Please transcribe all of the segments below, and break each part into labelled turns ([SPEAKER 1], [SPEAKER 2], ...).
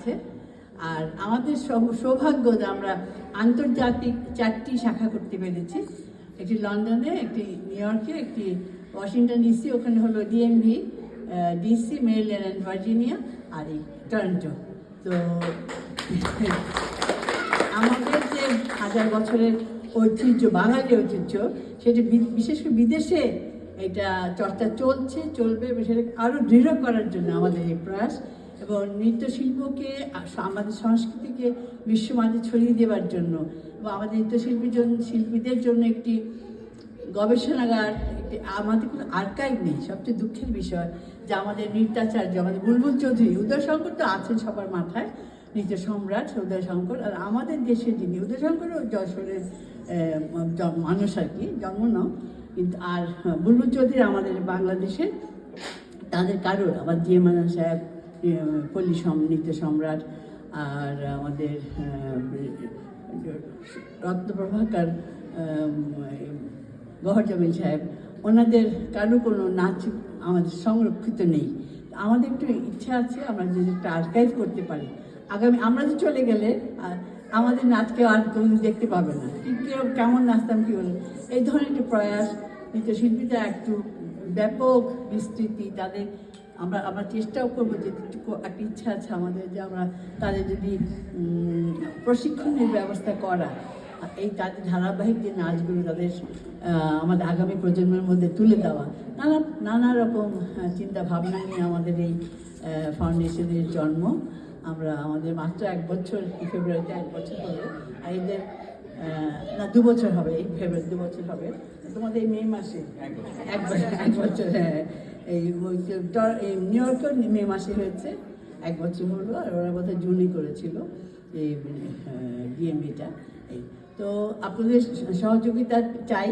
[SPEAKER 1] আছে। আর আমাদের সৌভাগ্য যে আমরা আন্তর্জাতিক 4টি শাখা করতে পেরেছি, একটি লন্ডনে, একটি নিউ ইয়র্কে, একটি ওয়াশিংটন ডিসি, ওখানে হলো DMV, DC, Maryland and Virginia, আর এই টরন্টো। তো আমাদের যে 1000 বছরের ঐতিহ্য, বাঙালি ঐতিহ্য, সেটা বিশেষ করে বিদেশে এটা চর্চা চলবে, সেটা আরও দৃঢ় করার জন্য আমাদের এই প্রয়াস, এবং নৃত্যশিল্পকে, আমাদের সংস্কৃতিকে বিশ্বমাঝে ছড়িয়ে দেওয়ার জন্য, এবং আমাদের শিল্পীদের জন্য একটি গবেষণাগার, আমাদের কোনো আর্কাইভ নেই। সবচেয়ে দুঃখের বিষয় যে আমাদের নৃত্যাচার্য, আমাদের বুলবুল চৌধুরী, উদয়শঙ্কর তো আছেন সবার মাথায়, নৃত্য সম্রাট উদয়শঙ্কর, আর আমাদের দেশের যিনি, উদয়শঙ্করও যশোরের মানুষ আর কি, জন্ম নাও, কিন্তু আর বুলবুল চৌধুরী আমাদের বাংলাদেশের, তাদের কারোর, আবার জিএ মান্নান সাহেব, পল্লী নৃত্য সম্রাট, আর আমাদের রত্নপ্রভাকর গহর জামিল সাহেব, ওনাদের কারো কোনো নাচ আমাদের সংরক্ষিত নেই। আমাদের একটু ইচ্ছা আছে আমরা যদি একটা আর্কাইভ করতে পারি, আগামী আমরা যে চলে গেলে আমাদের নাচকে আর কেউ দেখতে পাবে না, কেমন নাচতাম কী বলে, এই ধরনের একটি প্রয়াস, নৃত্যশিল্পীরা একটু ব্যাপক বিস্তৃতি, তাদের আমরা চেষ্টাও করবো যে একটা ইচ্ছা আছে আমাদের যে আমরা তাদের যদি প্রশিক্ষণের ব্যবস্থা করা, এই তাদের ধারাবাহিক যে নাচগুলো তাদের আমাদের আগামী প্রজন্মের মধ্যে তুলে দেওয়া, নানা রকম চিন্তা ভাবনা নিয়ে আমাদের এই ফাউন্ডেশনের জন্ম। আমরা আমাদের মাত্র 1 বছর, ফেব্রুয়ারিতে 1 বছর হবে, আর এদের না 2 বছর হবে, এই ফেব্রুয়ারি 2 বছর হবে, তোমাদের এই মে মাসে 1 বছর, হ্যাঁ, এই নিউ ইয়র্কের মে মাসে হয়েছে 1 বছর হলো, আর ওরা বোধহয় জুনই করেছিল এই ডিএমবিটা। এই তো আপনাদের সহযোগিতা চাই,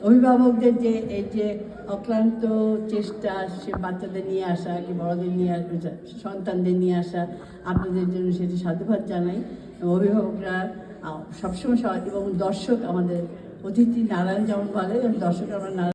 [SPEAKER 1] অভিভাবকদের যে এই যে অক্লান্ত চেষ্টা, সে বাচ্চাদের নিয়ে আসা কি বড়দের নিয়ে সন্তানদের নিয়ে আসা, আপনাদের জন্য সেটি সাধুবাদ জানাই। অভিভাবকরা সবসময়, এবং দর্শক, আমাদের অতিথি নারায়ণ যেমন বলে, দর্শক আমরা